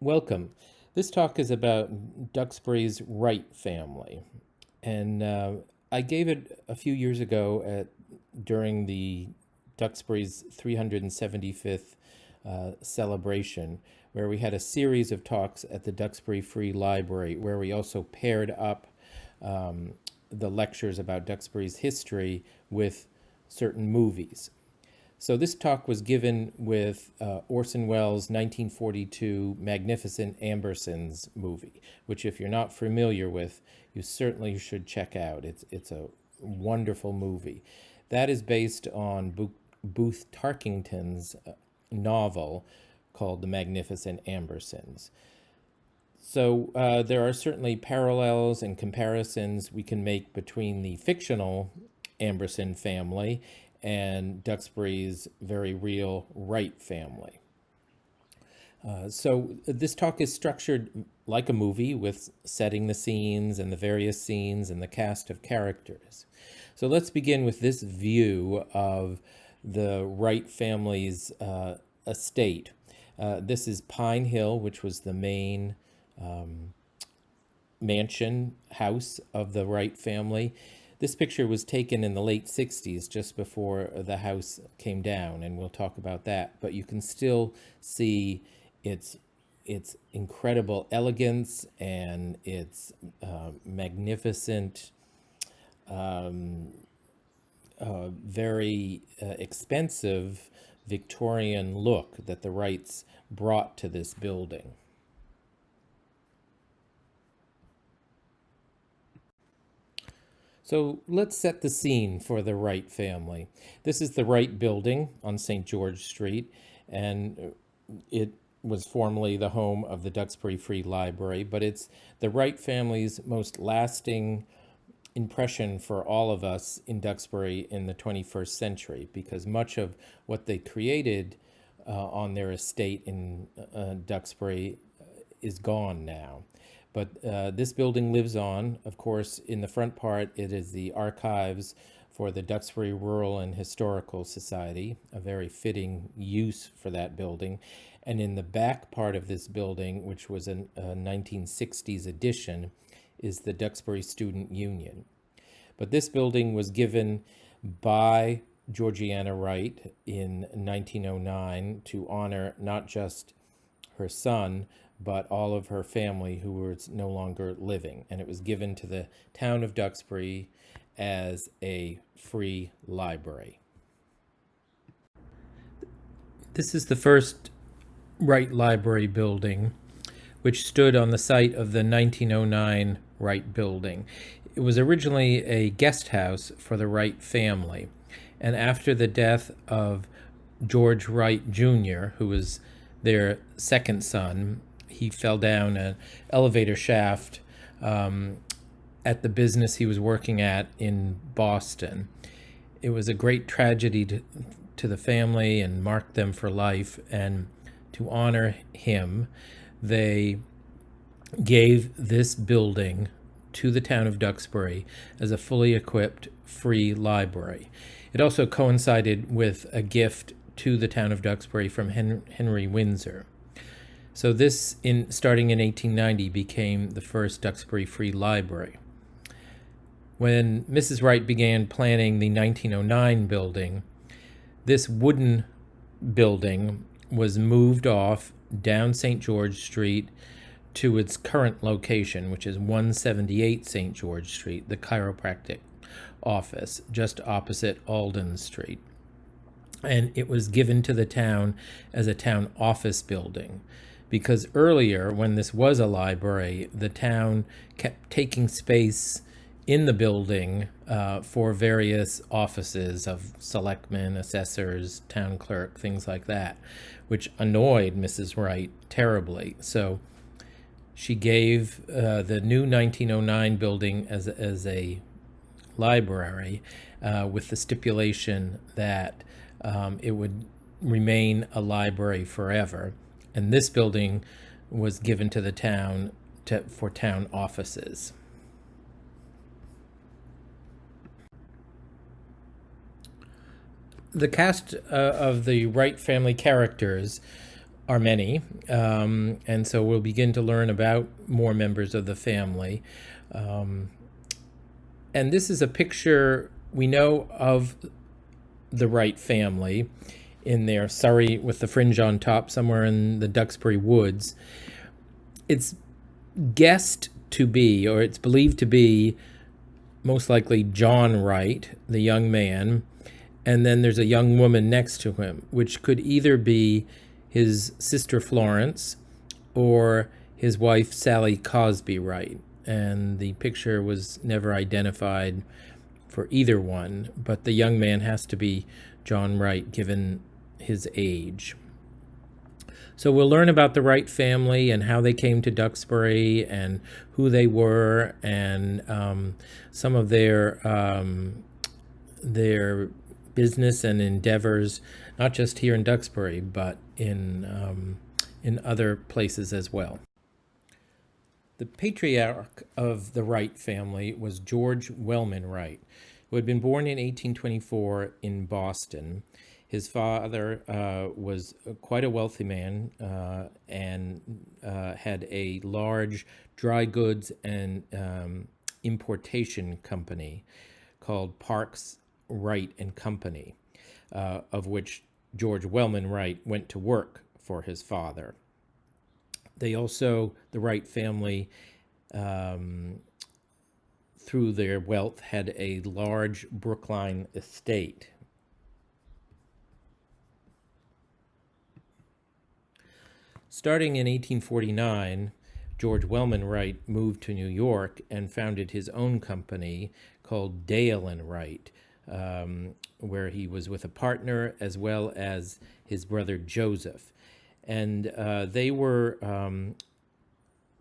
Welcome. This talk is about Duxbury's Wright family. And I gave it a few years ago during the Duxbury's 375th celebration, where we had a series of talks at the Duxbury Free Library, where we also paired up the lectures about Duxbury's history with certain movies. So this talk was given with Orson Welles' 1942 Magnificent Ambersons movie, which if you're not familiar with, you certainly should check out. It's a wonderful movie. That is based on Booth Tarkington's novel called The Magnificent Ambersons. So there are certainly parallels and comparisons we can make between the fictional Amberson family and Duxbury's very real Wright family. So this talk is structured like a movie with setting the scenes and the various scenes and the cast of characters. So let's begin with this view of the Wright family's estate. This is Pine Hill, which was the main mansion house of the Wright family. This picture was taken in the late 60s, just before the house came down, and we'll talk about that. But you can still see its incredible elegance and its magnificent, very expensive Victorian look that the Wrights brought to this building. So let's set the scene for the Wright family. This is the Wright building on St. George Street, and it was formerly the home of the Duxbury Free Library, but it's the Wright family's most lasting impression for all of us in Duxbury in the 21st century, because much of what they created on their estate in Duxbury is gone now. But this building lives on. Of course, in the front part, it is the archives for the Duxbury Rural and Historical Society, a very fitting use for that building. And in the back part of this building, which was a 1960s addition, is the Duxbury Student Union. But this building was given by Georgiana Wright in 1909 to honor not just her son, but all of her family who was no longer living. And it was given to the town of Duxbury as a free library. This is the first Wright Library building, which stood on the site of the 1909 Wright building. It was originally a guest house for the Wright family. And after the death of George Wright Jr., who was their second son, he fell down an elevator shaft at the business he was working at in Boston. It was a great tragedy to the family and marked them for life. And to honor him, they gave this building to the town of Duxbury as a fully equipped free library. It also coincided with a gift to the town of Duxbury from Henry Windsor. So this, starting in 1890, became the first Duxbury Free Library. When Mrs. Wright began planning the 1909 building, this wooden building was moved off down St. George Street to its current location, which is 178 St. George Street, the chiropractic office, just opposite Alden Street. And it was given to the town as a town office building, because earlier, when this was a library, the town kept taking space in the building for various offices of selectmen, assessors, town clerk, things like that, which annoyed Mrs. Wright terribly. So she gave the new 1909 building as a library with the stipulation that it would remain a library forever. And this building was given to the town for town offices. The cast of the Wright family characters are many, and so we'll begin to learn about more members of the family. Um, and this is a picture we know of the Wright family in their Surrey with the fringe on top, somewhere in the Duxbury woods. It's guessed to be, or it's believed to be, most likely John Wright, the young man, and then there's a young woman next to him, which could either be his sister Florence or his wife Sally Cosby Wright. And the picture was never identified for either one, but the young man has to be John Wright given his age. So we'll learn about the Wright family and how they came to Duxbury and who they were, and some of their business and endeavors, not just here in Duxbury, but in other places as well. The patriarch of the Wright family was George Wellman Wright, who had been born in 1824 in Boston. His father was quite a wealthy man and had a large dry goods and importation company called Parks, Wright and Company, of which George Wellman Wright went to work for his father. They also, the Wright family, through their wealth, had a large Brookline estate. Starting in 1849, George Wellman Wright moved to New York and founded his own company called Dale and Wright, where he was with a partner as well as his brother Joseph. And they were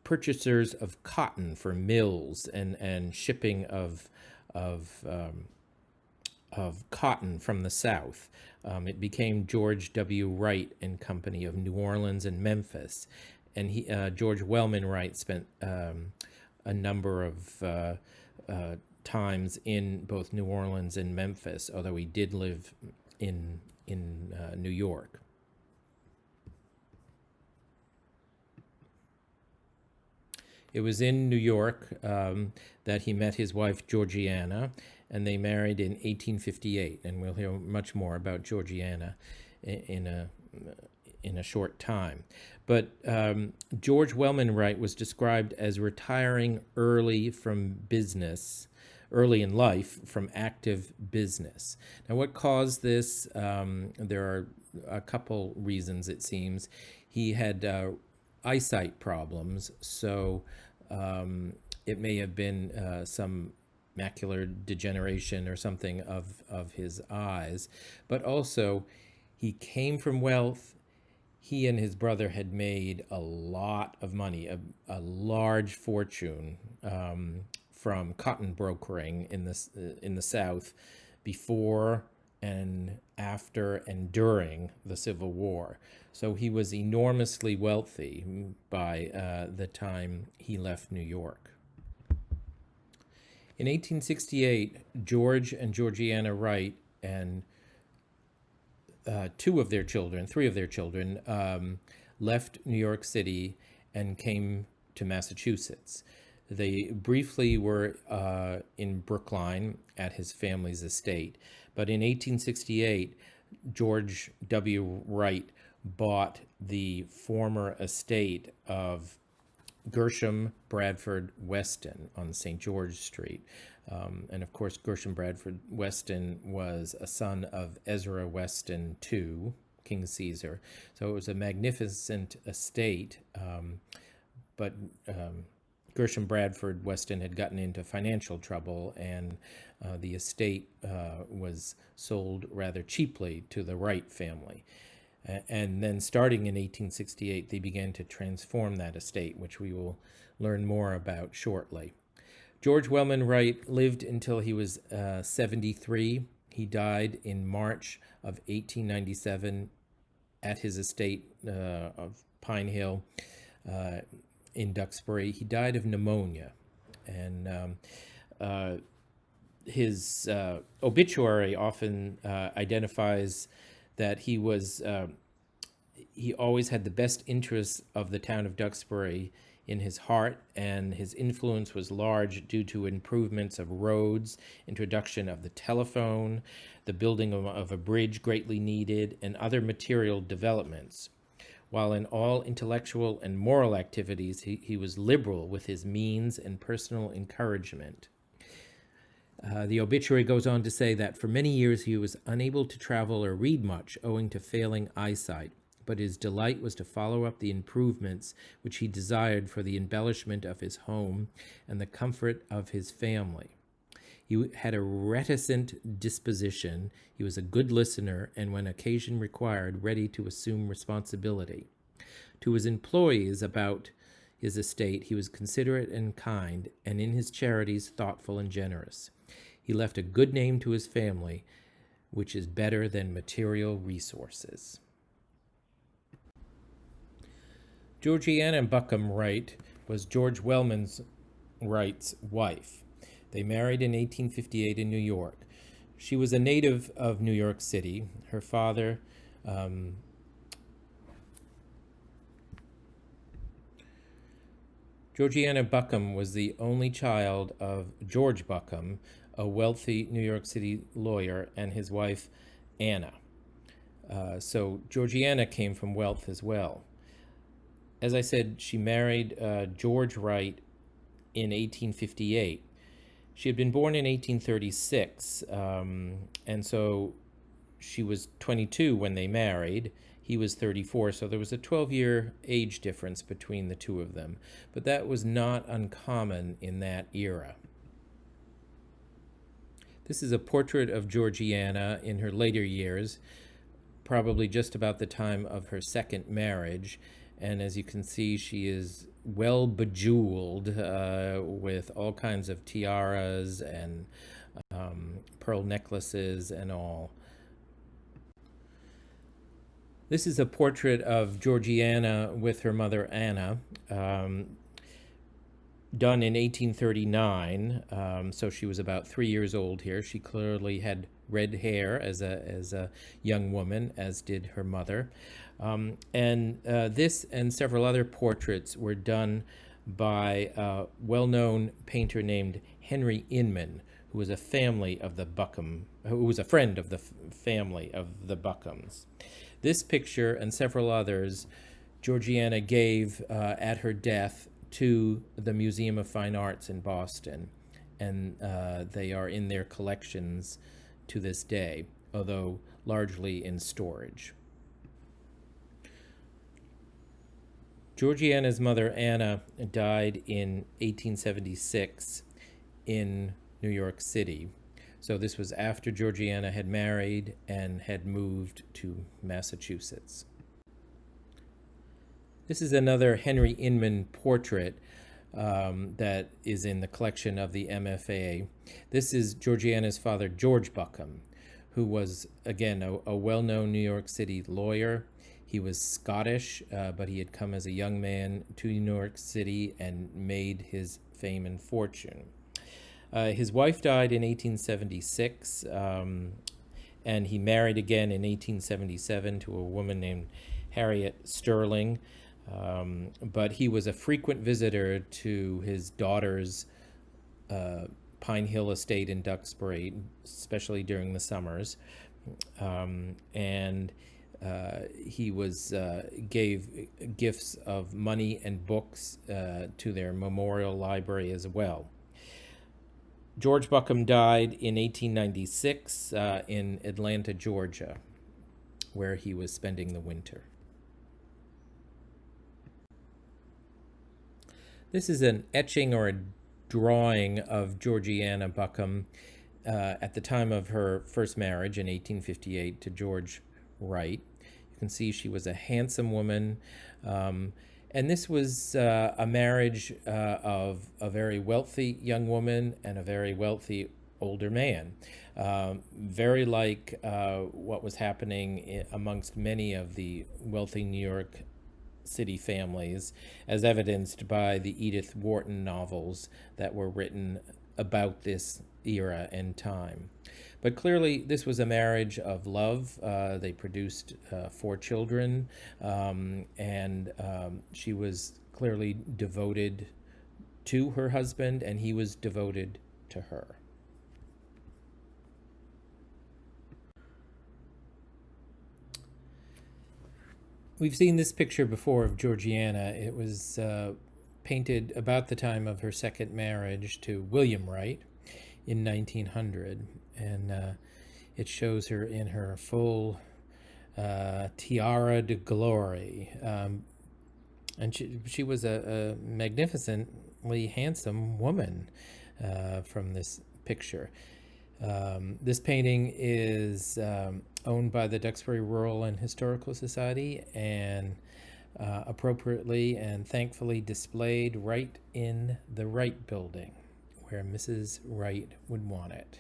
purchasers of cotton for mills and shipping of cotton from the South. It became George W. Wright and Company of New Orleans and Memphis. And George Wellman Wright spent a number of times in both New Orleans and Memphis, although he did live in New York. It was in New York that he met his wife Georgiana, and they married in 1858. And we'll hear much more about Georgiana in a short time. But George Wellman Wright was described as retiring early in life from active business. Now, what caused this? There are a couple reasons, it seems. He had eyesight problems, so it may have been some macular degeneration or something of his eyes. But also, he came from wealth. He and his brother had made a lot of money, a large fortune from cotton brokering in the South before and after and during the Civil War. So he was enormously wealthy by the time he left New York. In 1868, George and Georgiana Wright and three of their children, left New York City and came to Massachusetts. They briefly were in Brookline at his family's estate, but in 1868, George W. Wright bought the former estate of Gershom Bradford Weston on St. George Street. And of course, Gershom Bradford Weston was a son of Ezra Weston II, King Caesar. So it was a magnificent estate, but Gershom Bradford Weston had gotten into financial trouble, and the estate was sold rather cheaply to the Wright family. And then starting in 1868, they began to transform that estate, which we will learn more about shortly. George Wellman Wright lived until he was 73. He died in March of 1897 at his estate of Pine Hill in Duxbury. He died of pneumonia, and his obituary often identifies that he was He always had the best interests of the town of Duxbury in his heart, and his influence was large due to improvements of roads, introduction of the telephone, the building of a bridge greatly needed, and other material developments. While in all intellectual and moral activities, he was liberal with his means and personal encouragement. The obituary goes on to say that for many years he was unable to travel or read much owing to failing eyesight, but his delight was to follow up the improvements which he desired for the embellishment of his home and the comfort of his family. He had a reticent disposition. He was a good listener, and when occasion required, ready to assume responsibility. To his employees about his estate, he was considerate and kind, and in his charities, thoughtful and generous. He left a good name to his family, which is better than material resources. Georgiana Buckham Wright was George Wellman Wright's wife. They married in 1858 in New York. She was a native of New York City. Her father, Georgiana Buckham, was the only child of George Buckham, a wealthy New York City lawyer, and his wife, Anna. So Georgiana came from wealth as well. As I said, she married George Wright in 1858. She had been born in 1836, and so she was 22 when they married. He was 34, so there was a 12-year age difference between the two of them. But that was not uncommon in that era. This is a portrait of Georgiana in her later years, probably just about the time of her second marriage. And as you can see, she is well bejeweled with all kinds of tiaras and pearl necklaces and all. This is a portrait of Georgiana with her mother Anna, done in 1839. So she was about 3 years old here. She clearly had red hair as a young woman, as did her mother. This and several other portraits were done by a well-known painter named Henry Inman, who was a friend of the family of the Buckhams. This picture and several others Georgiana gave at her death to the Museum of Fine Arts in Boston, and they are in their collections to this day, although largely in storage. Georgiana's mother, Anna, died in 1876 in New York City. So this was after Georgiana had married and had moved to Massachusetts. This is another Henry Inman portrait that is in the collection of the MFA. This is Georgiana's father, George Buckham, who was, again, a well-known New York City lawyer. He was Scottish, but he had come as a young man to New York City and made his fame and fortune. His wife died in 1876, and he married again in 1877 to a woman named Harriet Sterling. But he was a frequent visitor to his daughter's Pine Hill estate in Duxbury, especially during the summers. He gave gifts of money and books to their memorial library as well. George Buckham died in 1896 in Atlanta, Georgia, where he was spending the winter. This is an etching or a drawing of Georgiana Buckham at the time of her first marriage in 1858 to George Wright. You can see she was a handsome woman, and this was a marriage of a very wealthy young woman and a very wealthy older man, very like what was happening amongst many of the wealthy New York City families, as evidenced by the Edith Wharton novels that were written about this era and time. But clearly, this was a marriage of love. They produced 4 children, and she was clearly devoted to her husband, and he was devoted to her. We've seen this picture before of Georgiana. It was painted about the time of her second marriage to William Wright in 1900, and it shows her in her full tiara de glory. And she was a magnificently handsome woman from this picture. This painting is owned by the Duxbury Rural and Historical Society and appropriately and thankfully displayed right in the Wright building, where Mrs. Wright would want it.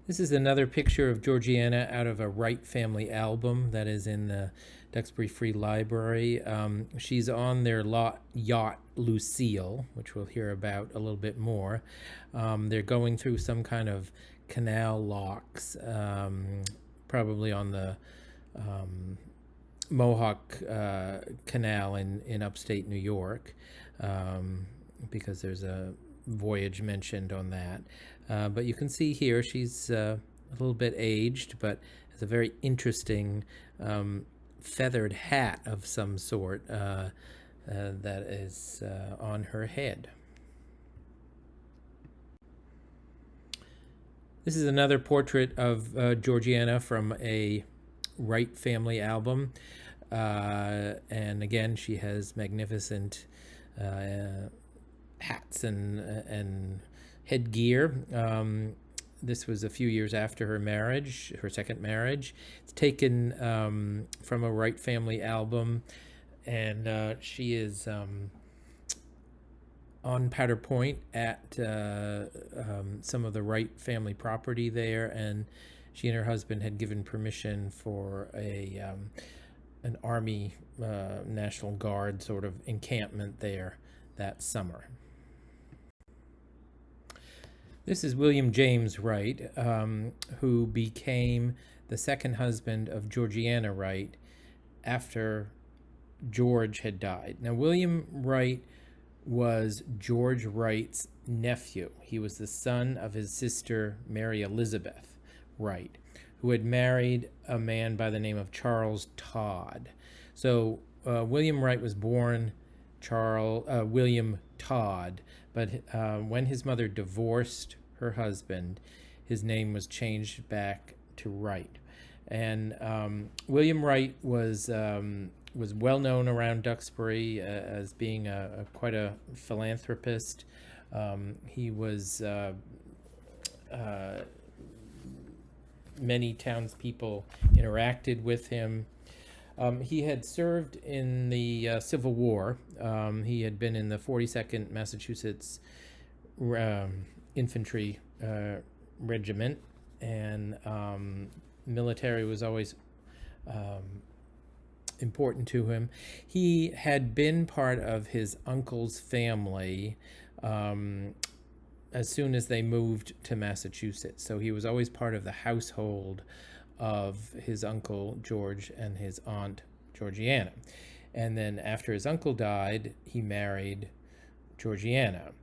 This is another picture of Georgiana out of a Wright family album that is in the Duxbury Free Library. She's on their yacht Lucille, which we'll hear about a little bit more. They're going through some kind of canal locks, probably on the Mohawk Canal in upstate New York, because there's a voyage mentioned on that. But you can see here she's a little bit aged, but has a very interesting feathered hat of some sort that is on her head. This is another portrait of Georgiana from a Wright family album. And again, she has magnificent hats and headgear. This was a few years after her marriage, her second marriage. It's taken from a Wright family album, and she is on Powder Point at some of the Wright family property there, and she and her husband had given permission for an Army National Guard sort of encampment there that summer. This is William James Wright, who became the second husband of Georgiana Wright after George had died. Now, William Wright was George Wright's nephew. He was the son of his sister, Mary Elizabeth Wright, who had married a man by the name of Charles Todd. So William Wright was born William Todd, but when his mother divorced her husband, his name was changed back to Wright. And William Wright was well known around Duxbury as being quite a philanthropist. He was many townspeople interacted with him. He had served in the Civil War. He had been in the 42nd Massachusetts Infantry Regiment, and military was always important to him. He had been part of his uncle's family as soon as they moved to Massachusetts. So he was always part of the household of his uncle George and his aunt Georgiana. And then after his uncle died, he married Georgiana.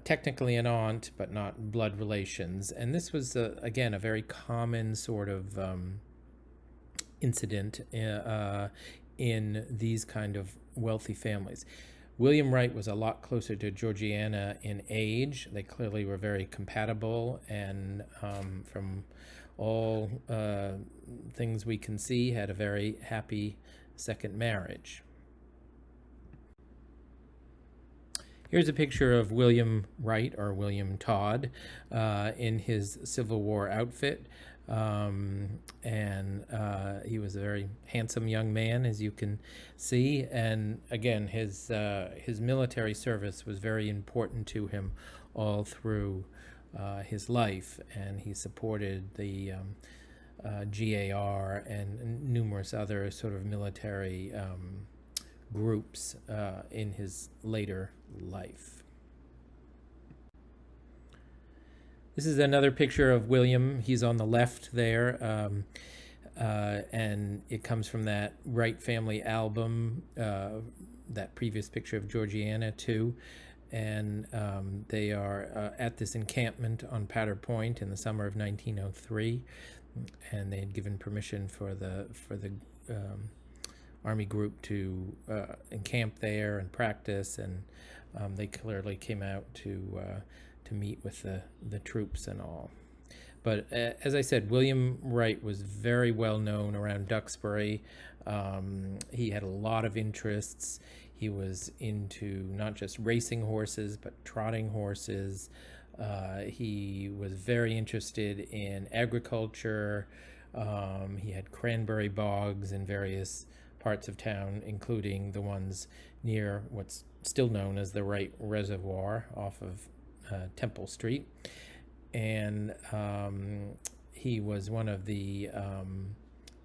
Technically an aunt, but not blood relations. And this was, again, a very common sort of incident in these kind of wealthy families. William Wright was a lot closer to Georgiana in age. They clearly were very compatible, and from all things we can see, had a very happy second marriage. Here's a picture of William Wright, or William Todd, in his Civil War outfit. And he was a very handsome young man, as you can see. And again, his military service was very important to him all through his life, and he supported the GAR and numerous other sort of military groups in his later life. This is another picture of William. He's on the left there, and it comes from that Wright family album, that previous picture of Georgiana too. And they are at this encampment on Powder Point in the summer of 1903, and they had given permission for the Army group to encamp there and practice, and they clearly came out to meet with the troops and all. But as I said, William Wright was very well known around Duxbury. He had a lot of interests. He was into not just racing horses, but trotting horses. He was very interested in agriculture. He had cranberry bogs in various parts of town, including the ones near what's still known as the Wright Reservoir off of Temple Street. And he was one of the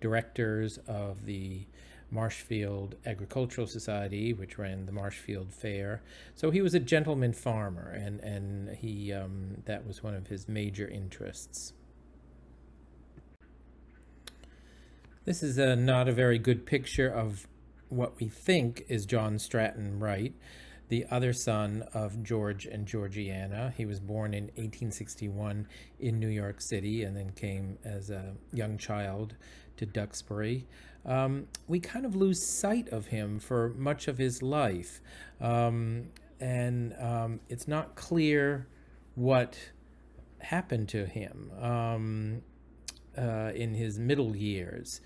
directors of the Marshfield Agricultural Society, which ran the Marshfield Fair. So he was a gentleman farmer, and he that was one of his major interests. This is not a very good picture of what we think is John Stratton Wright, the other son of George and Georgiana. He was born in 1861 in New York City and then came as a young child to Duxbury. We kind of lose sight of him for much of his life, and it's not clear what happened to him in his middle years.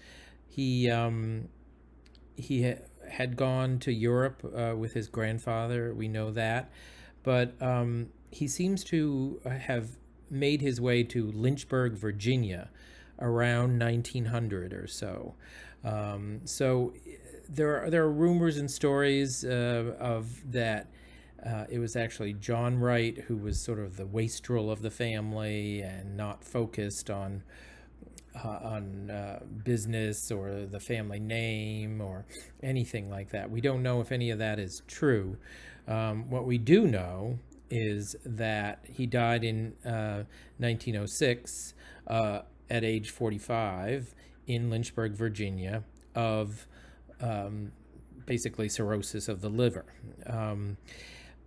He had gone to Europe with his grandfather, we know that, but he seems to have made his way to Lynchburg, Virginia around 1900 or so. So there are rumors and stories of that it was actually John Wright who was sort of the wastrel of the family and not focused on business or the family name or anything like that. We don't know if any of that is true. What we do know is that he died in 1906 at age 45 in Lynchburg, Virginia, of basically cirrhosis of the liver.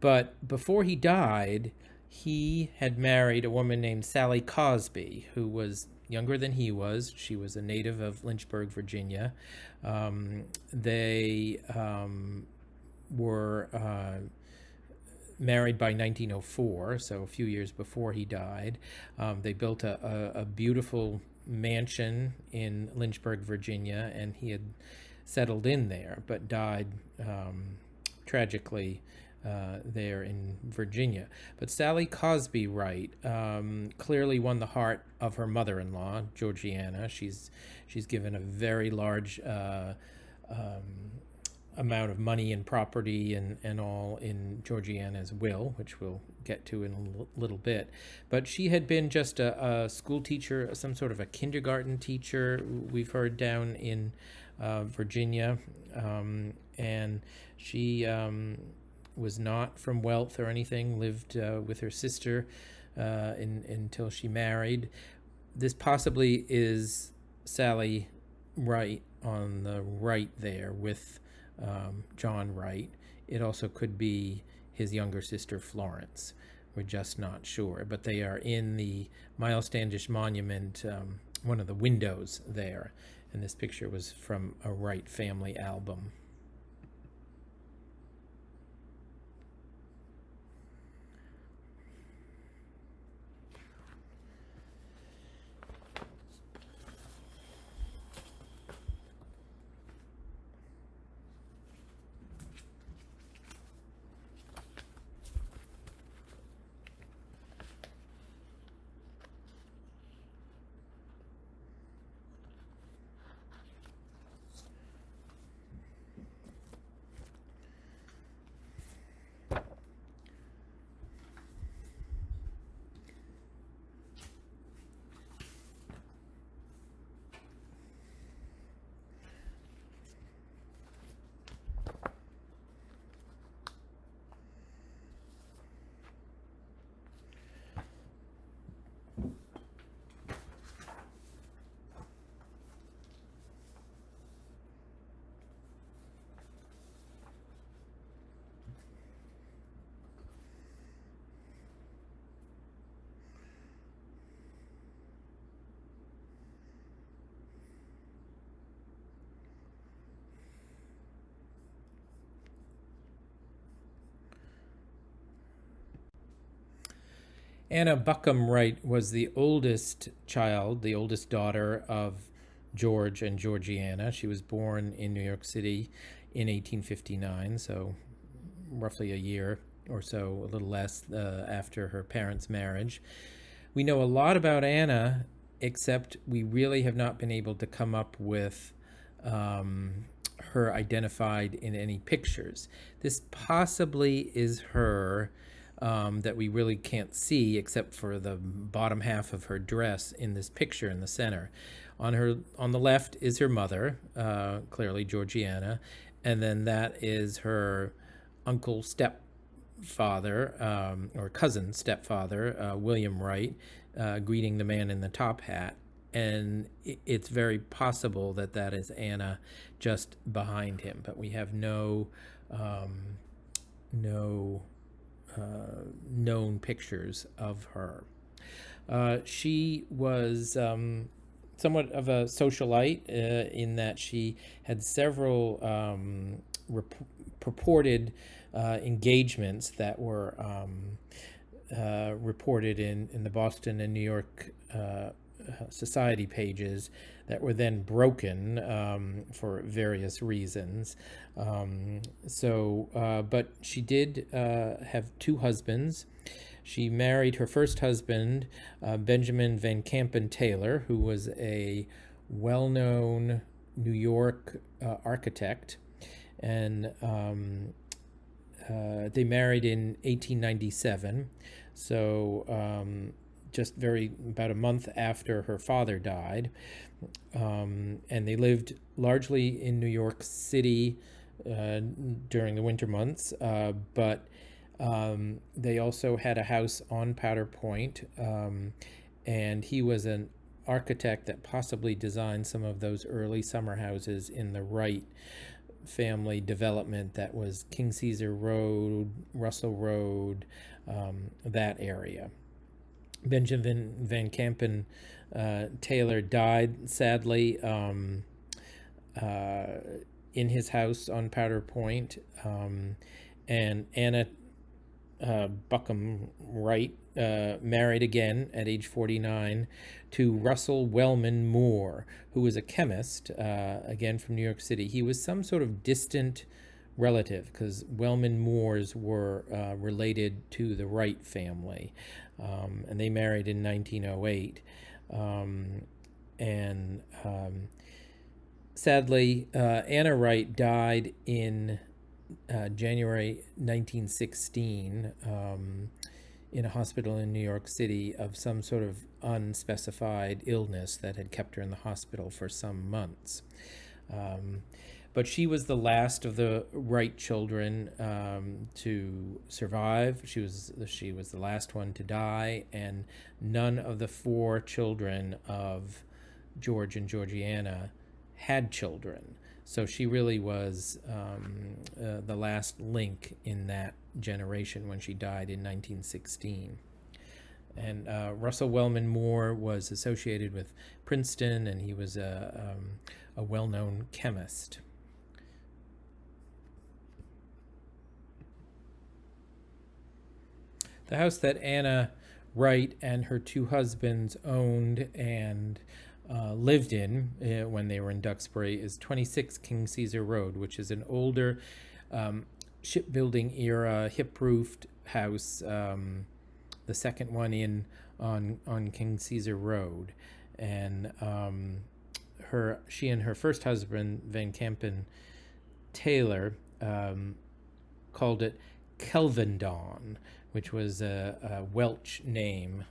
But before he died, he had married a woman named Sally Cosby, who was younger than he was. She was a native of Lynchburg, Virginia. They were married by 1904, so a few years before he died. They built a beautiful mansion in Lynchburg, Virginia, and he had settled in there, but died tragically there in Virginia. But Sally Cosby Wright clearly won the heart of her mother-in-law, Georgiana. She's given a very large amount of money and property and all in Georgiana's will, which we'll get to in a little bit. But she had been just a school teacher, some sort of a kindergarten teacher, we've heard, down in Virginia. And she was not from wealth or anything, lived with her sister until she married. This possibly is Sally Wright on the right there with John Wright. It also could be his younger sister Florence. We're just not sure. But they are in the Miles Standish Monument, one of the windows there. And this picture was from a Wright family album. Anna Buckham Wright was the oldest child, the oldest daughter of George and Georgiana. She was born in New York City in 1859, so roughly a year or so, a little less, after her parents' marriage. We know a lot about Anna, except we really have not been able to come up with her identified in any pictures. This possibly is her, that we really can't see except for the bottom half of her dress in this picture in the center. On the left is her mother, clearly Georgiana, and then that is her uncle stepfather, or cousin stepfather, William Wright, greeting the man in the top hat. And it's very possible that that is Anna just behind him, but we have no known pictures of her. She was somewhat of a socialite, in that she had several purported engagements that were reported in the Boston and New York society pages that were then broken for various reasons. But she did have two husbands. She married her first husband, Benjamin Van Campen Taylor, who was a well-known New York architect, and they married in 1897. So just about a month after her father died. And they lived largely in New York City during the winter months, but they also had a house on Powder Point, and he was an architect that possibly designed some of those early summer houses in the Wright family development that was King Caesar Road, Russell Road, that area. Benjamin Van Campen Taylor died sadly in his house on Powder Point, and Anna Buckham Wright married again at age 49 to Russell Wellman Moore, who was a chemist, again from New York City. He was some sort of distant relative, because Wellman Moores were related to the Wright family, and they married in 1908. Sadly, Anna Wright died in January 1916 in a hospital in New York City of some sort of unspecified illness that had kept her in the hospital for some months. But she was the last of the Wright children to survive. She was the last one to die, and none of the four children of George and Georgiana had children. So she really was the last link in that generation when she died in 1916. And Russell Wellman Moore was associated with Princeton, and he was a well-known chemist. The house that Anna Wright and her two husbands owned and lived in when they were in Duxbury is 26 King Caesar Road, which is an older shipbuilding era hip-roofed house, the second one in on King Caesar Road. And she and her first husband, Van Campen Taylor, called it Kelvindon, which was a Welsh name,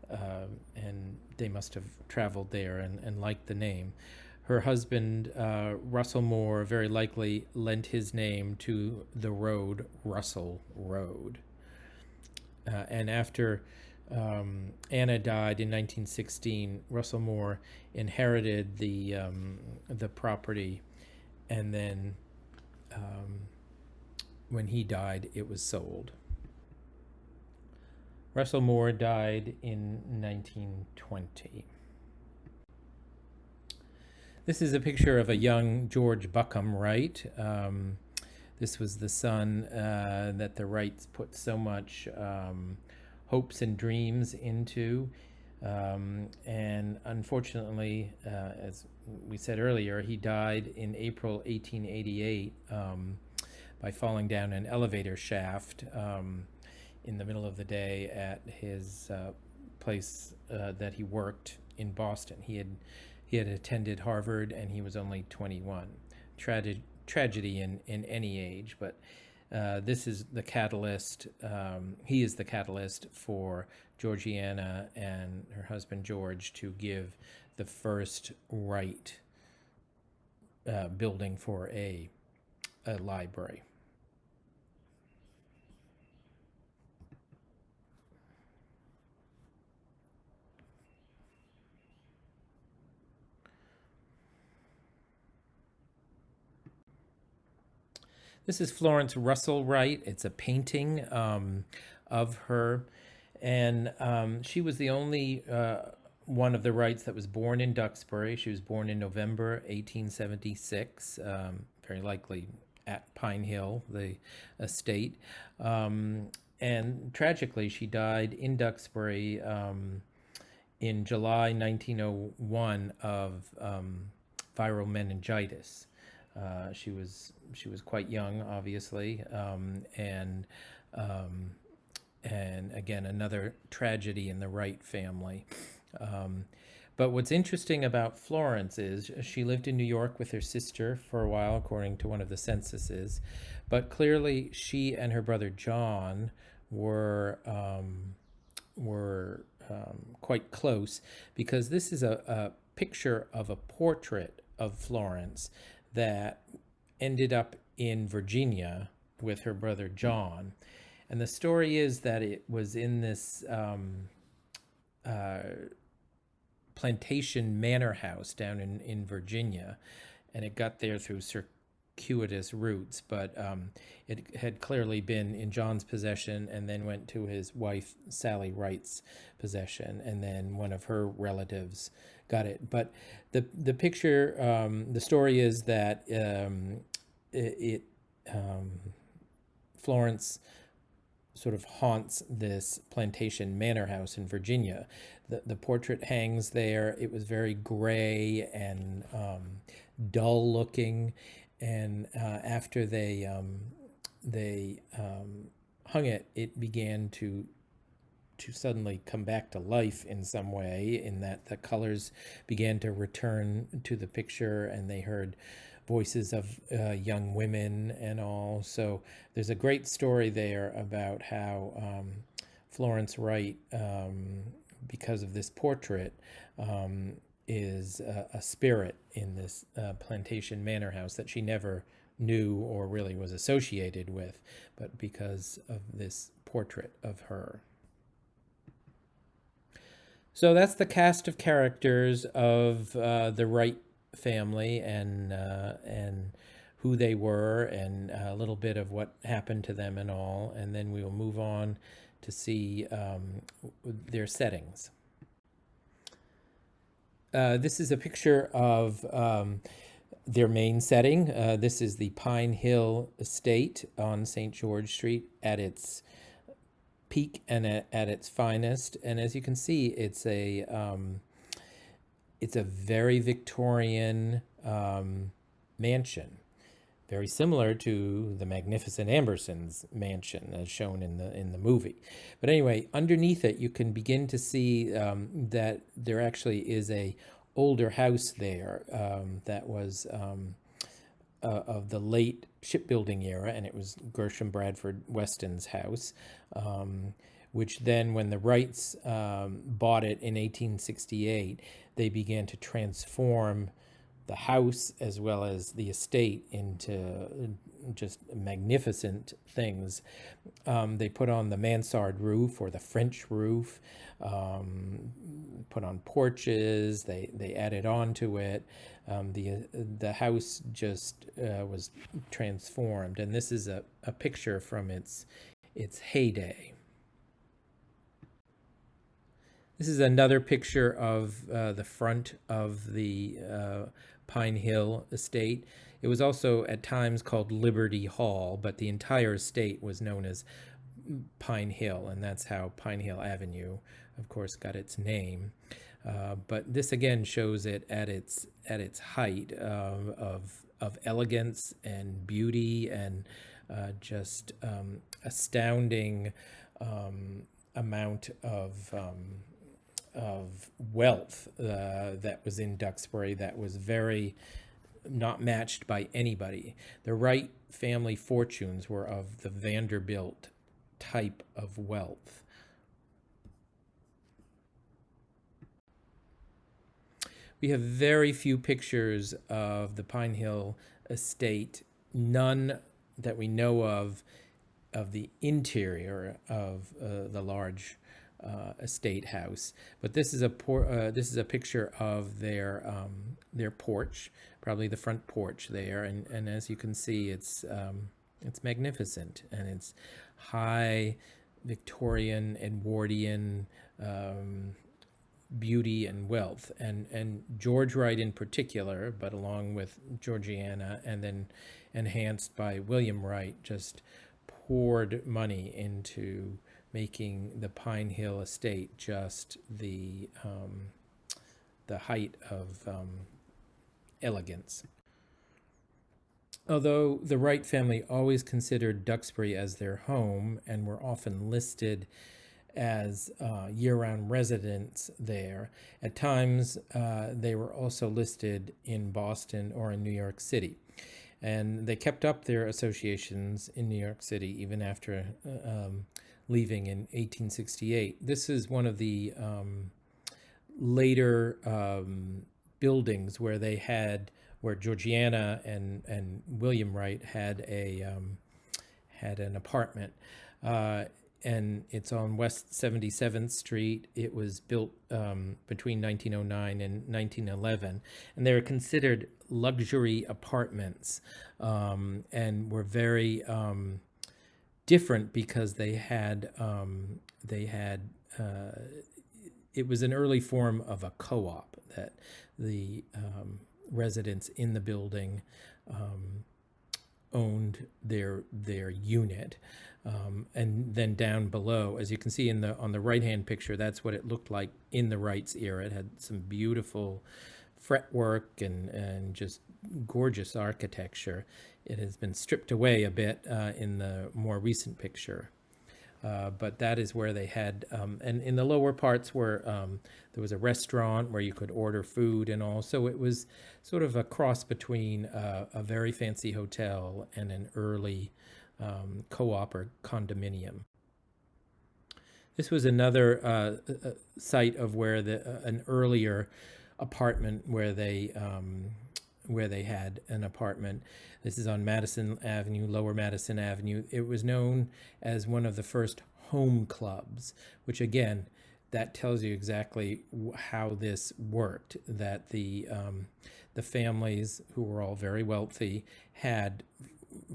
and they must have traveled there and liked the name. Her husband, Russell Moore, very likely lent his name to the road Russell Road. And after Anna died in 1916, Russell Moore inherited the property, and then when he died, it was sold. Russell Moore died in 1920. This is a picture of a young George Buckham Wright. This was the son that the Wrights put so much hopes and dreams into. And unfortunately, as we said earlier, he died in April 1888 by falling down an elevator shaft in the middle of the day at his place that he worked in Boston. He had attended Harvard, and he was only 21. Tragedy in any age, but this is the catalyst. He is the catalyst for Georgiana and her husband George to give the first Wright building for a library. This is Florence Russell Wright. It's a painting of her, and she was the only one of the Wrights that was born in Duxbury. She was born in November 1876, very likely at Pine Hill, the estate. And tragically, she died in Duxbury in July 1901 of viral meningitis. She was quite young, obviously, and again another tragedy in the Wright family. But what's interesting about Florence is she lived in New York with her sister for a while, according to one of the censuses. But clearly, she and her brother John were quite close, because this is a picture of a portrait of Florence that ended up in Virginia with her brother John. And the story is that it was in this plantation manor house down in Virginia, and it got there through circuitous routes, but it had clearly been in John's possession and then went to his wife Sally Wright's possession, and then one of her relatives got it. But the picture, the story is that Florence sort of haunts this plantation manor house in Virginia. The portrait hangs there. It was very gray and dull looking, and after they hung it, it began to suddenly come back to life in some way, in that the colors began to return to the picture, and they heard voices of young women and all. So there's a great story there about how Florence Wright, because of this portrait, is a spirit in this plantation manor house that she never knew or really was associated with, but because of this portrait of her. So that's the cast of characters of the Wright family, and who they were, and a little bit of what happened to them and all. And then we will move on to see their settings. This is a picture of their main setting. This is the Pine Hill Estate on St. George Street at its peak and at its finest. And as you can see, it's a very Victorian mansion, very similar to the magnificent Ambersons mansion as shown in the movie. But anyway, underneath it, you can begin to see that there actually is a older house there that was of the late shipbuilding era, and it was Gershom Bradford Weston's house, which then, when the Wrights bought it in 1868, they began to transform the house as well as the estate into just magnificent things. They put on the mansard roof, or the French roof, put on porches, they added on to it. The house just was transformed, and this is a picture from its heyday. This is another picture of the front of the Pine Hill estate. It was also at times called Liberty Hall, but the entire estate was known as Pine Hill, and that's how Pine Hill Avenue, of course, got its name. But this again shows it at its height of elegance and beauty and just astounding amount of wealth that was in Duxbury that was very not matched by anybody. The Wright family fortunes were of the Vanderbilt type of wealth. We have very few pictures of the Pine Hill estate, none that we know of the interior of the large estate house. But this is a picture of their porch, probably the front porch there, and as you can see, it's magnificent, and it's high Victorian, Edwardian beauty and wealth, and George Wright in particular, but along with Georgiana, and then enhanced by William Wright, just poured money into making the Pine Hill estate just the height of elegance. Although the Wright family always considered Duxbury as their home and were often listed as year-round residents there, at times they were also listed in Boston or in New York City. And they kept up their associations in New York City even after leaving in 1868. This is one of the later buildings where where Georgiana and William Wright had an apartment, and it's on West 77th Street. It was built between 1909 and 1911, and they were considered luxury apartments, and were very different because they had it was an early form of a co-op that the residents in the building owned their unit, and then down below, as you can see on the right hand picture, that's what it looked like in the Wrights era. It had some beautiful fretwork and just gorgeous architecture. It has been stripped away a bit in the more recent picture. But that is where they had, and in the lower parts where there was a restaurant where you could order food and all. So it was sort of a cross between a very fancy hotel and an early co-op or condominium. This was another site of where an earlier apartment where they had an apartment. This is on Madison Avenue, Lower Madison Avenue. It was known as one of the first home clubs, which again, that tells you exactly how this worked, that the families, who were all very wealthy, had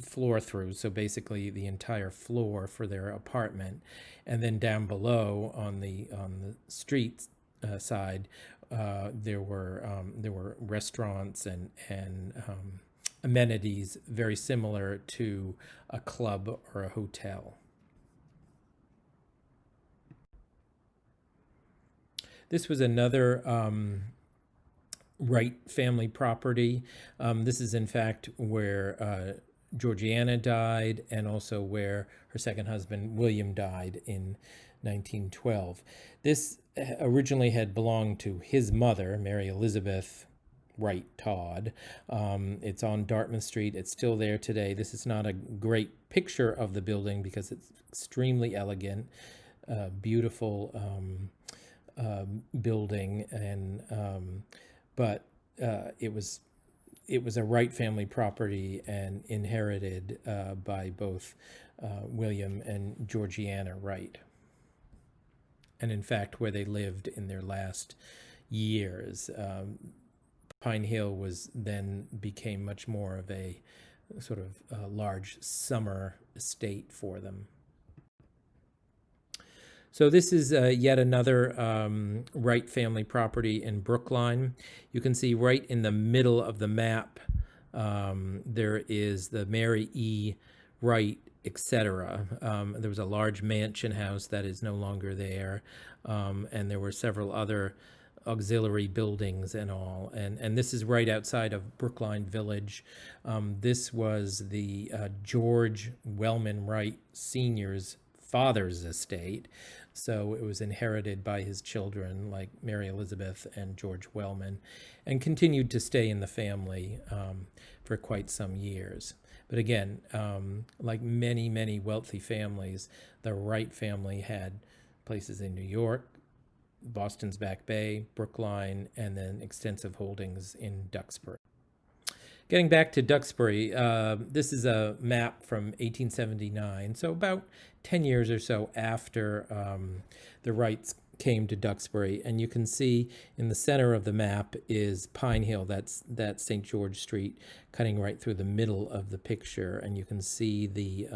floor throughs, so basically the entire floor for their apartment, and then down below on the street side, there were restaurants and amenities very similar to a club or a hotel. This was another Wright family property. This is in fact where Georgiana died, and also where her second husband William died in 1912. This originally had belonged to his mother, Mary Elizabeth Wright Todd. It's on Dartmouth Street. It's still there today. This is not a great picture of the building because it's extremely elegant, beautiful building, and but it was a Wright family property and inherited by both William and Georgiana Wright, and in fact where they lived in their last years. Pine Hill became much more of a sort of large summer estate for them. So this is yet another Wright family property in Brookline. You can see right in the middle of the map there is the Mary E. Wright etc. There was a large mansion house that is no longer there, and there were several other auxiliary buildings and all. And this is right outside of Brookline Village. This was the George Wellman Wright Sr.'s father's estate. So it was inherited by his children, like Mary Elizabeth and George Wellman, and continued to stay in the family for quite some years. But again, like many, many wealthy families, the Wright family had places in New York, Boston's Back Bay, Brookline, and then extensive holdings in Duxbury. Getting back to Duxbury, this is a map from 1879, so about 10 years or so after the Wrights came to Duxbury. And you can see in the center of the map is Pine Hill. That's St. George Street, cutting right through the middle of the picture. And you can see the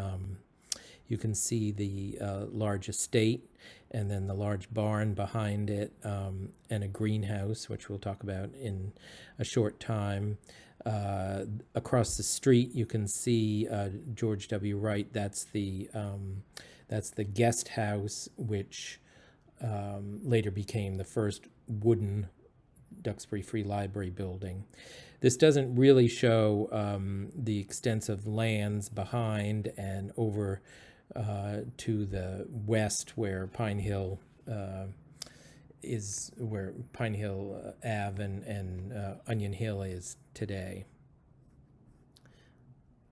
large estate, and then the large barn behind it, and a greenhouse, which we'll talk about in a short time. Across the street, you can see George W. Wright. That's the guest house, which later became the first wooden Duxbury Free Library building. This doesn't really show the extensive lands behind and over to the west, where Pine Hill Ave and Onion Hill is today.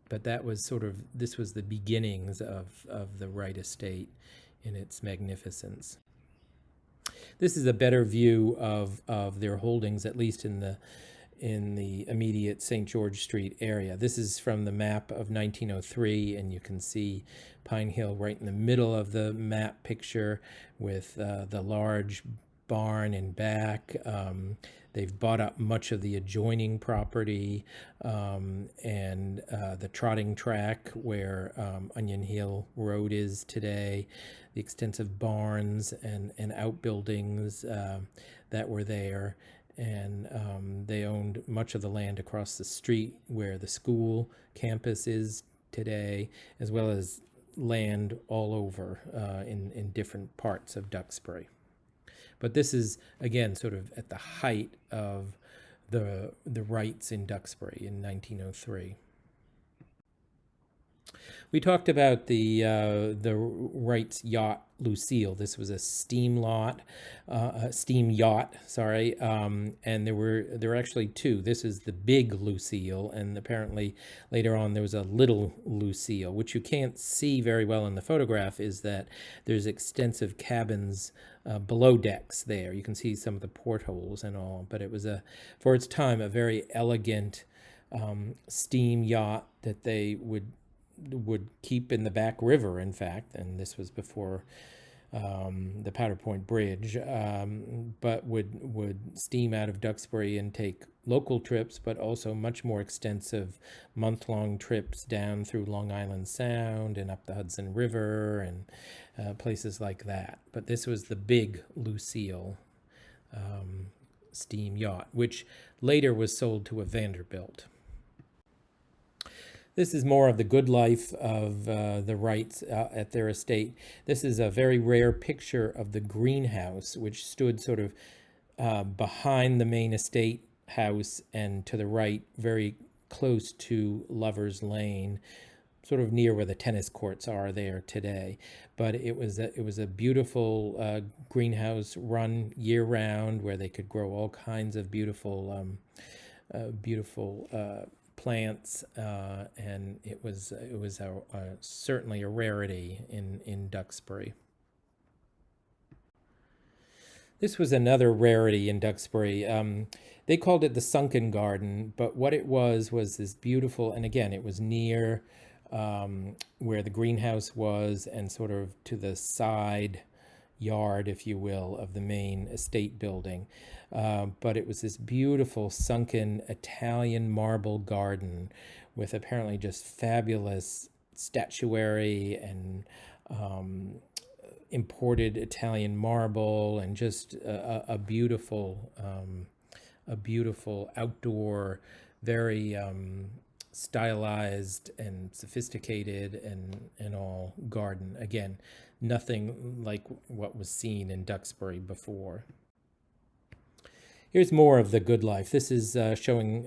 But this was the beginnings of the Wright estate in its magnificence. This is a better view of their holdings, at least in the immediate St. George Street area. This is from the map of 1903, and you can see Pine Hill right in the middle of the map picture with the large barn in back. They've bought up much of the adjoining property, and the trotting track where Onion Hill Road is today, the extensive barns and outbuildings that were there. And they owned much of the land across the street where the school campus is today, as well as land all over in different parts of Duxbury. But this is, again, sort of at the height of the Wrights in Duxbury in 1903. We talked about the Wrights yacht Lucille. This was a steam yacht, sorry, and there were actually two. This is the big Lucille, and apparently later on there was a little Lucille, which you can't see very well in the photograph. Is that there's extensive cabins below decks there. You can see some of the portholes and all, but it was for its time, a very elegant steam yacht that they would keep in the back river, in fact, and this was before the Powder Point Bridge, but would steam out of Duxbury and take local trips, but also much more extensive month-long trips down through Long Island Sound and up the Hudson River and places like that. But this was the big Lucille steam yacht, which later was sold to a Vanderbilt. This is more of the good life of the Wrights at their estate. This is a very rare picture of the greenhouse, which stood sort of behind the main estate house and to the right, very close to Lover's Lane, sort of near where the tennis courts are there today. But it was a beautiful greenhouse run year round, where they could grow all kinds of beautiful plants, and it was certainly a rarity in Duxbury. This was another rarity in Duxbury. They called it the Sunken Garden, but what it was this beautiful, and again, it was near where the greenhouse was and sort of to the side yard, if you will, of the main estate building. But it was this beautiful sunken Italian marble garden with apparently just fabulous statuary and imported Italian marble, and just a beautiful outdoor, very stylized and sophisticated and all garden. Again, nothing like what was seen in Duxbury before. Here's more of the good life. This is showing,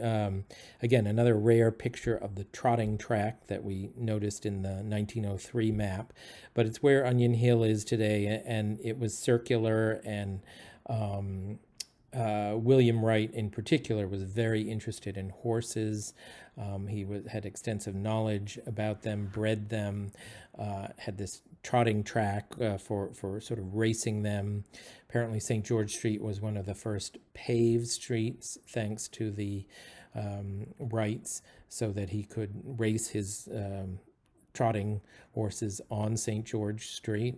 again, another rare picture of the trotting track that we noticed in the 1903 map. But it's where Onion Hill is today, and it was circular, and William Wright in particular was very interested in horses. He had extensive knowledge about them, bred them, had this trotting track for sort of racing them. Apparently St. George Street was one of the first paved streets thanks to the Wrights, so that he could race his trotting horses on St. George Street.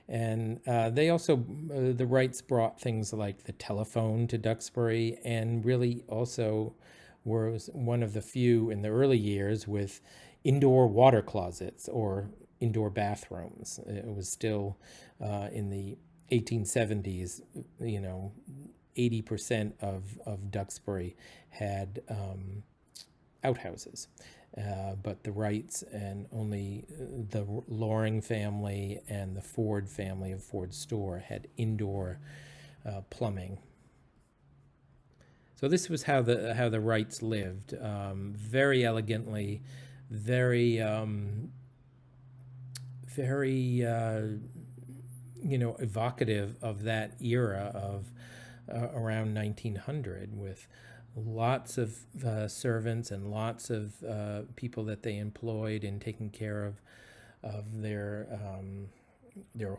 And they also, the Wrights brought things like the telephone to Duxbury, and really also was one of the few in the early years with indoor water closets or indoor bathrooms. It was still in the 1870s, 80% of Duxbury had outhouses. But the Wrights and only the Loring family and the Ford family of Ford Store had indoor plumbing. So this was how the Wrights lived, very elegantly, very evocative of that era of around 1900, with lots of servants and lots of people that they employed in taking care of their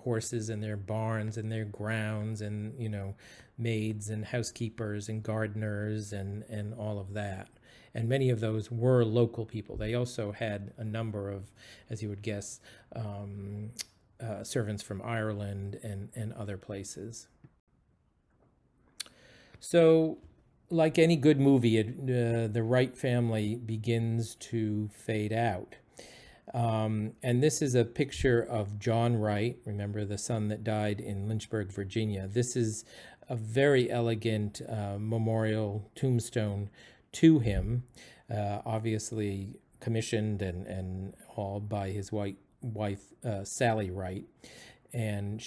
horses and their barns and their grounds, and maids and housekeepers and gardeners and all of that. And many of those were local people. They also had a number of, as you would guess, servants from Ireland and other places. So, like any good movie, the Wright family begins to fade out. And this is a picture of John Wright, remember the son that died in Lynchburg, Virginia. This is a very elegant memorial tombstone to him, obviously commissioned and all by his wife Sally Wright. And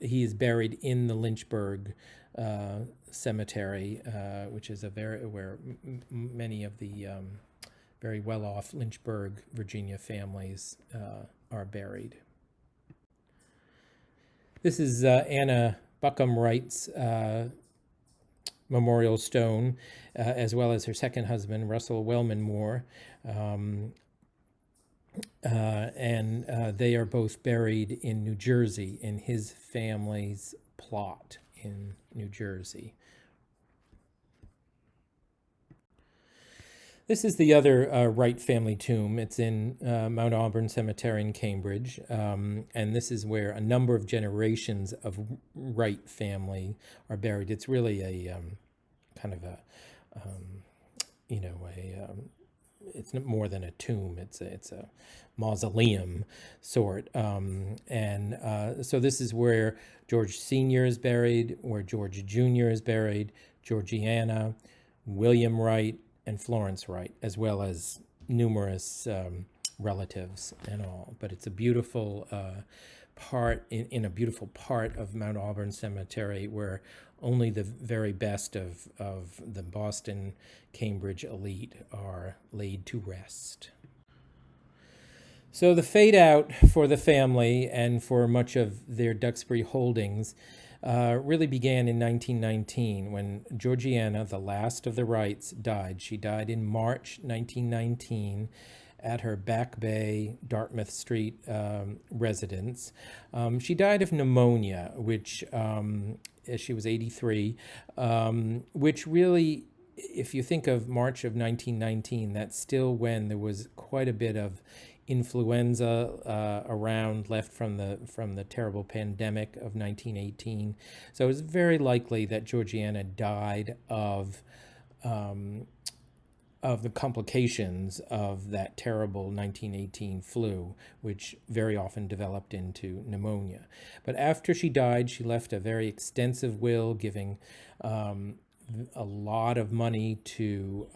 he is buried in the Lynchburg cemetery, which is where many of the very well-off Lynchburg, Virginia families are buried. This is Anna Buckham Wright's memorial stone, as well as her second husband, Russell Wellman Moore. And they are both buried in New Jersey, in his family's plot in New Jersey. This is the other Wright family tomb. It's in Mount Auburn Cemetery in Cambridge, and this is where a number of generations of Wright family are buried. It's really a kind of a, it's not more than a tomb. It's a mausoleum sort. So this is where George Sr. is buried, where George Jr. is buried, Georgiana, William Wright, and Florence Wright, as well as numerous relatives and all. But it's a beautiful part, in a beautiful part of Mount Auburn Cemetery, where only the very best of the Boston, Cambridge elite are laid to rest. So the fade out for the family and for much of their Duxbury holdings really began in 1919 when Georgiana, the last of the Wrights, died. She died in March 1919 at her Back Bay, Dartmouth Street residence. She died of pneumonia, which she was 83, which really, if you think of March of 1919, that's still when there was quite a bit of influenza around, left from the terrible pandemic of 1918. So it was very likely that Georgiana died of the complications of that terrible 1918 flu, which very often developed into pneumonia. But after she died, she left a very extensive will, giving a lot of money to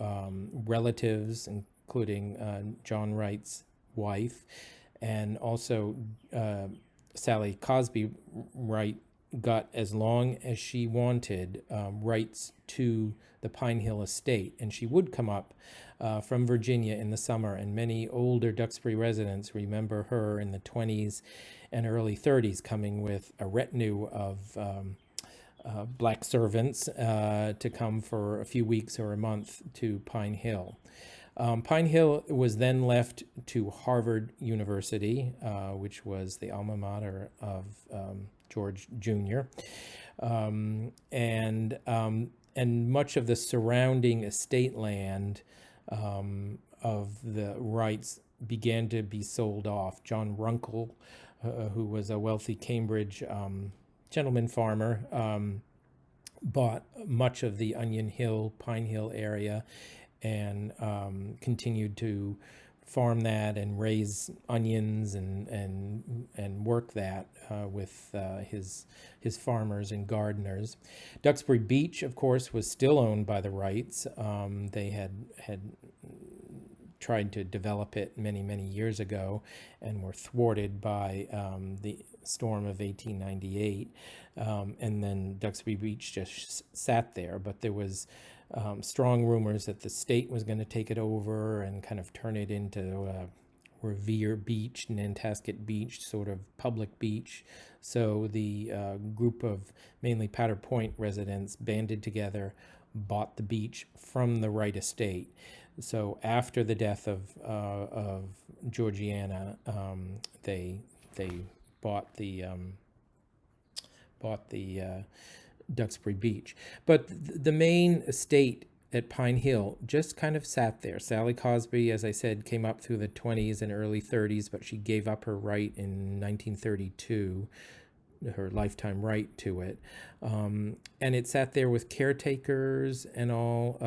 relatives, including John Wright's wife, and also Sally Cosby Wright got, as long as she wanted, rights to the Pine Hill estate, and she would come up from Virginia in the summer, and many older Duxbury residents remember her in the 20s and early 30s coming with a retinue of black servants to come for a few weeks or a month to Pine Hill. Pine Hill was then left to Harvard University, which was the alma mater of George Jr. And much of the surrounding estate land of the Wrights began to be sold off. John Runkle, who was a wealthy Cambridge gentleman farmer, bought much of the Onion Hill, Pine Hill area, and continued to farm that and raise onions and work that with his farmers and gardeners. Duxbury Beach, of course, was still owned by the Wrights. They had tried to develop it many years ago and were thwarted by the storm of 1898. And then Duxbury Beach just sat there, but there was strong rumors that the state was going to take it over and kind of turn it into Revere Beach, Nantasket Beach, sort of public beach. So the group of mainly Powder Point residents banded together, bought the beach from the Wright estate. So after the death of Georgiana, they bought the Duxbury Beach. But the main estate at Pine Hill just kind of sat there. Sally Cosby, as I said, came up through the 20s and early 30s, but she gave up her right in 1932, her lifetime right to it. And it sat there with caretakers and all.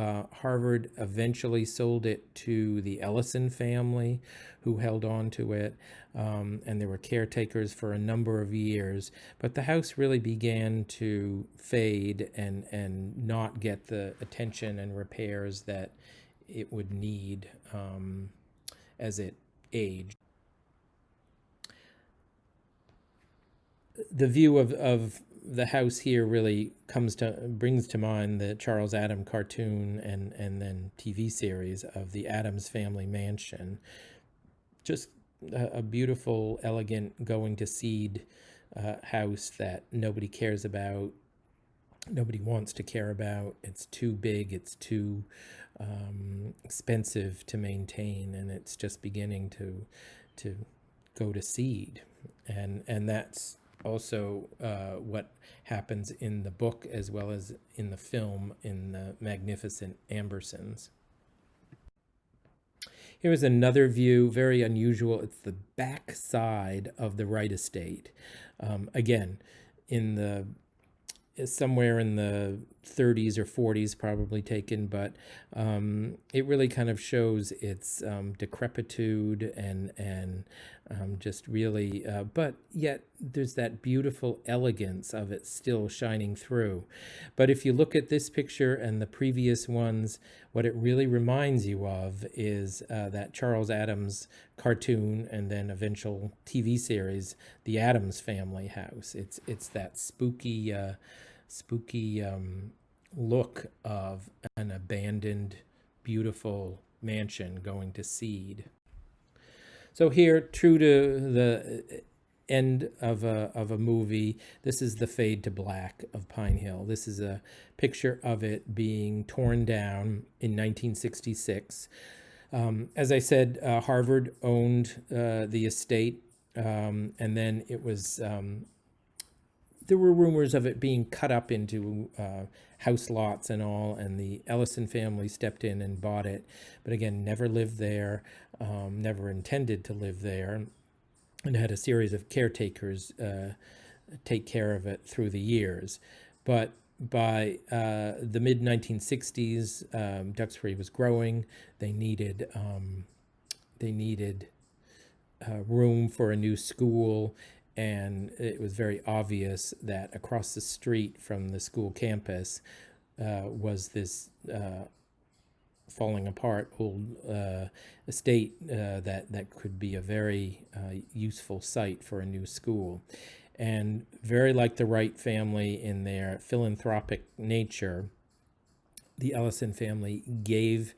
Harvard eventually sold it to the Ellison family, who held on to it. And there were caretakers for a number of years. But the house really began to fade and not get the attention and repairs that it would need as it aged. The view of the house here really brings to mind the Charles Addams cartoon and then TV series of the Addams Family Mansion. Just a beautiful, elegant, going to seed house that nobody cares about, nobody wants to care about. It's too big, it's too expensive to maintain, and it's just beginning to go to seed. And that's also what happens in the book as well as in the film in The Magnificent Ambersons. Here is another view, very unusual. It's the back side of the Wright estate. Again, somewhere in the 30s or 40s probably taken, but it really kind of shows its decrepitude and just really, but yet there's that beautiful elegance of it still shining through. But if you look at this picture and the previous ones, what it really reminds you of is that Charles Addams cartoon and then eventual TV series, The Addams Family House. It's that spooky look of an abandoned, beautiful mansion going to seed. So here, true to the end of a movie, this is the fade to black of Pine Hill. This is a picture of it being torn down in 1966. As I said, Harvard owned the estate, and then it was there were rumors of it being cut up into house lots and all, and the Ellison family stepped in and bought it, but again, never lived there, never intended to live there, and had a series of caretakers take care of it through the years. But by the mid-1960s, Duxbury was growing. They needed room for a new school, and it was very obvious that across the street from the school campus was this falling apart old estate that could be a very useful site for a new school. And very like the Wright family in their philanthropic nature, the Ellison family gave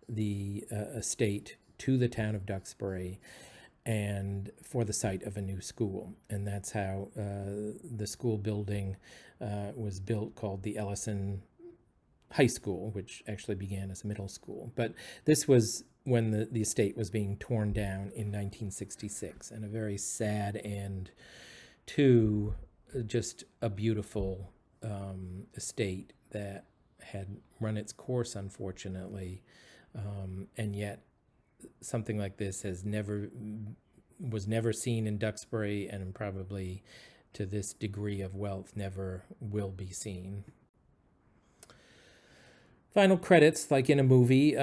the estate to the town of Duxbury and for the site of a new school. And that's how the school building was built, called the Ellison High School, which actually began as a middle school. But this was when the estate was being torn down in 1966, and a very sad end to just a beautiful estate that had run its course, unfortunately, and yet something like this was never seen in Duxbury, and probably to this degree of wealth never will be seen. Final credits, like in a movie,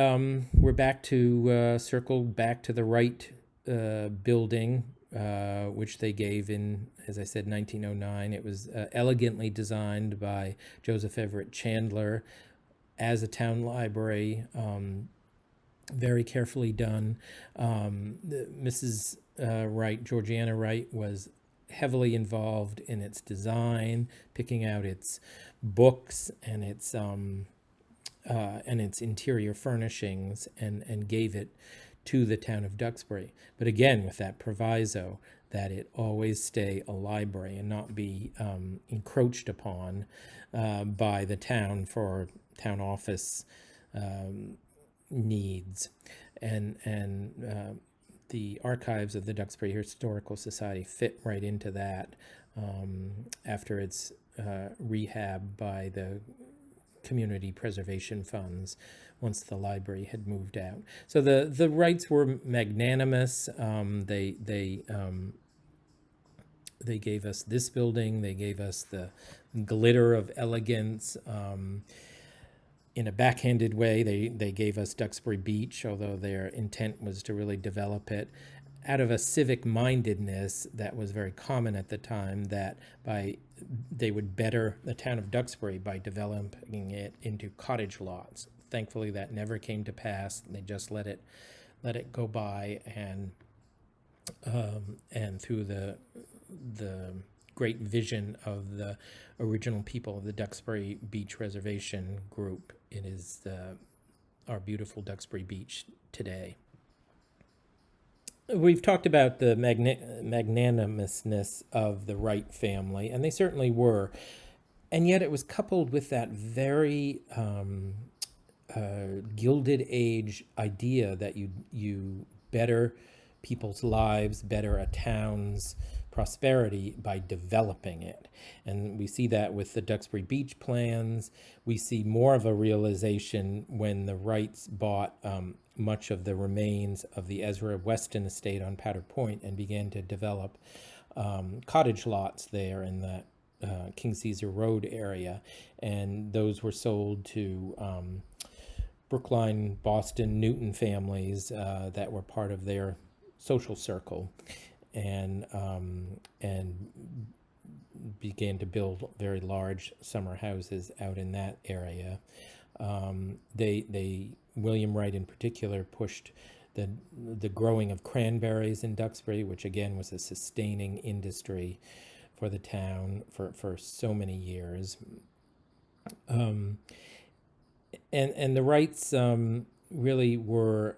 we're back to circle back to the Wright building, which they gave in, as I said, 1909. It was elegantly designed by Joseph Everett Chandler as a town library, very carefully done. Mrs. Wright, Georgiana Wright, was heavily involved in its design, picking out its books and its interior furnishings, and gave it to the town of Duxbury. But again, with that proviso that it always stay a library and not be encroached upon by the town for town office needs. And the archives of the Duxbury Historical Society fit right into that after its rehab by the community preservation funds once the library had moved out. So the Wrights were magnanimous. They gave us this building. They gave us the glitter of elegance. In a backhanded way, they gave us Duxbury Beach, although their intent was to really develop it out of a civic mindedness that was very common at the time, that they would better the town of Duxbury by developing it into cottage lots. Thankfully, that never came to pass. They just let it go by, and through the great vision of the original people of the Duxbury Beach Reservation group, it is our beautiful Duxbury Beach today. We've talked about the magnanimousness of the Wright family, and they certainly were. And yet it was coupled with that very Gilded Age idea that you better people's lives, better a town's prosperity by developing it. And we see that with the Duxbury Beach plans. We see more of a realization when the Wrights bought much of the remains of the Ezra Weston estate on Powder Point and began to develop cottage lots there in the King Caesar Road area. And those were sold to Brookline, Boston, Newton families that were part of their social circle, and began to build very large summer houses out in that area. William Wright in particular pushed the growing of cranberries in Duxbury, which again was a sustaining industry for the town for so many years. And the Wrights really were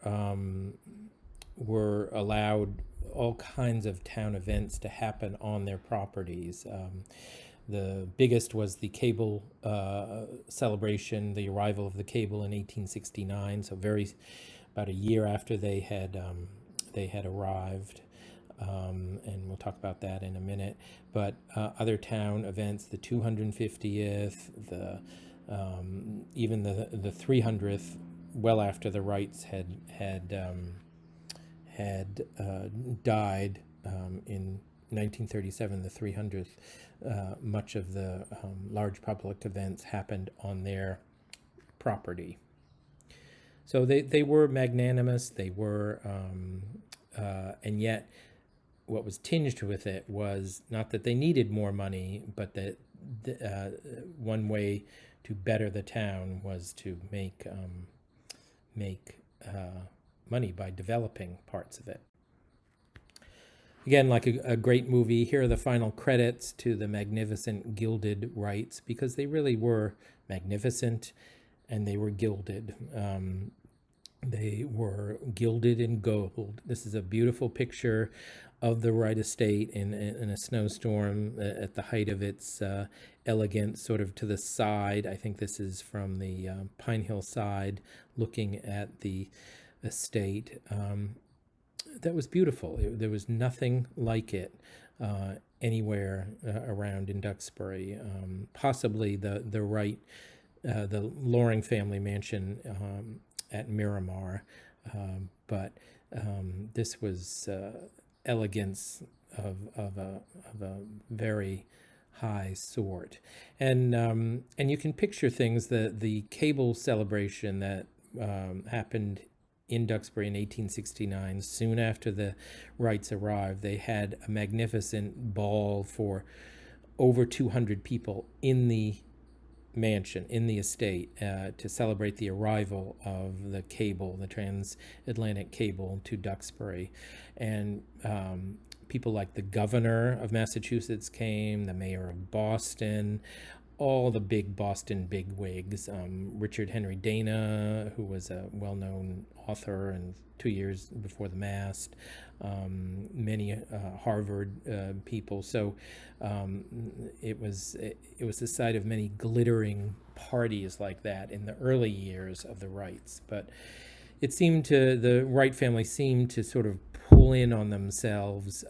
allowed all kinds of town events to happen on their properties. The biggest was the cable celebration, the arrival of the cable in 1869. So about a year after they had arrived, and we'll talk about that in a minute. But other town events, the 250th, even the 300th, well after the Wrights had died in 1937, the 300th, much of the large public events happened on their property. So they were magnanimous, they were, and yet what was tinged with it was not that they needed more money, but that one way to better the town was to make money by developing parts of it. Again, like a great movie, here are the final credits to the magnificent Gilded Wrights, because they really were magnificent and they were gilded. They were gilded in gold. This is a beautiful picture of the Wright estate in a snowstorm at the height of its elegance, sort of to the side. I think this is from the Pine Hill side, looking at the estate. That was beautiful. There was nothing like it anywhere around in Duxbury. Possibly the Wright, the Loring family mansion at Miramar, but this was elegance of a very high sort, and you can picture things. The cable celebration that happened in Duxbury in 1869, soon after the Wrights arrived, they had a magnificent ball for over 200 people in the mansion, in the estate, to celebrate the arrival of the cable, the transatlantic cable to Duxbury. And people like the governor of Massachusetts came, the mayor of Boston, all the big Boston bigwigs, Richard Henry Dana, who was a well-known author and 2 years before the mast, many Harvard people. So it was the site of many glittering parties like that in the early years of the Wrights. But it seemed to the Wright family seemed to sort of pull in on themselves,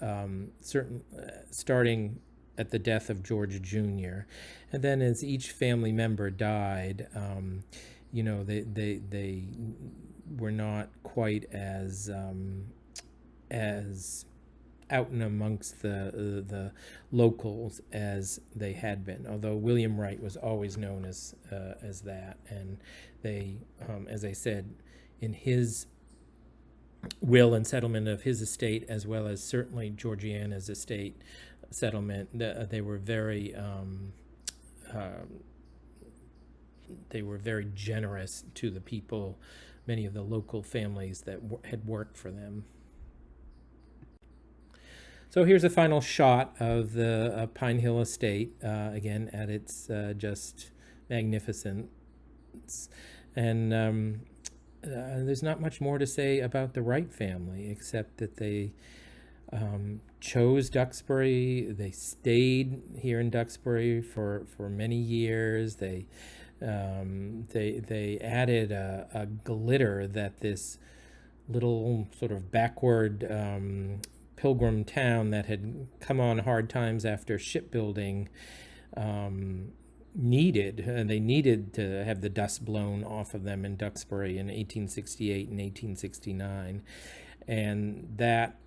starting at the death of George Jr. And then as each family member died, they were not quite as out and amongst the locals as they had been. Although William Wright was always known as that, and they, as I said, in his will and settlement of his estate, as well as certainly Georgiana's estate settlement, they were very generous to the people, many of the local families that had worked for them. So here's a final shot of the Pine Hill estate, again at its just magnificence. And there's not much more to say about the Wright family, except that they chose Duxbury. They stayed here in Duxbury for many years. They added a glitter that this little sort of backward pilgrim town that had come on hard times after shipbuilding needed. They needed to have the dust blown off of them in Duxbury in 1868 and 1869. And that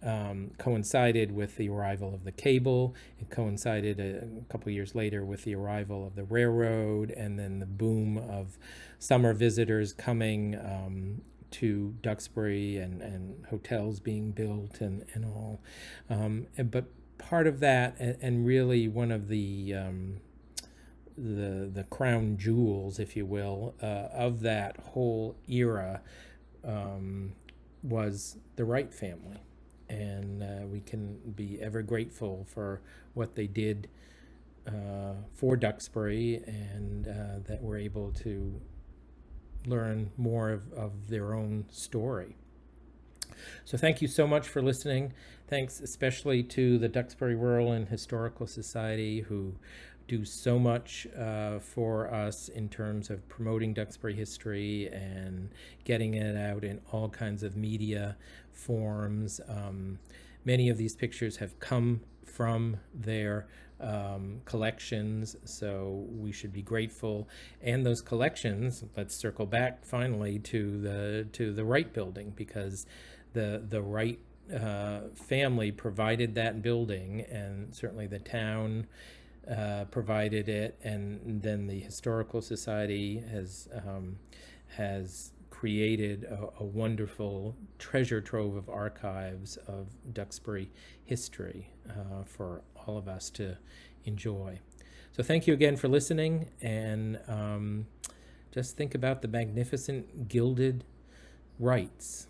coincided with the arrival of the cable. It coincided a couple years later with the arrival of the railroad, and then the boom of summer visitors coming to Duxbury, and hotels being built and all. But part of that, and really one of the crown jewels, if you will, of that whole era, was the Wright family, and we can be ever grateful for what they did for Duxbury, and that we're able to learn more of their own story. So thank you so much for listening. Thanks especially to the Duxbury Rural and Historical Society, who do so much for us in terms of promoting Duxbury history and getting it out in all kinds of media forms. Many of these pictures have come from their collections, so we should be grateful. And those collections, let's circle back finally to the Wright building, because the Wright family provided that building, and certainly the town provided it, and then the Historical Society has created a wonderful treasure trove of archives of Duxbury history for all of us to enjoy. So thank you again for listening, and just think about the magnificent gilded Wrights.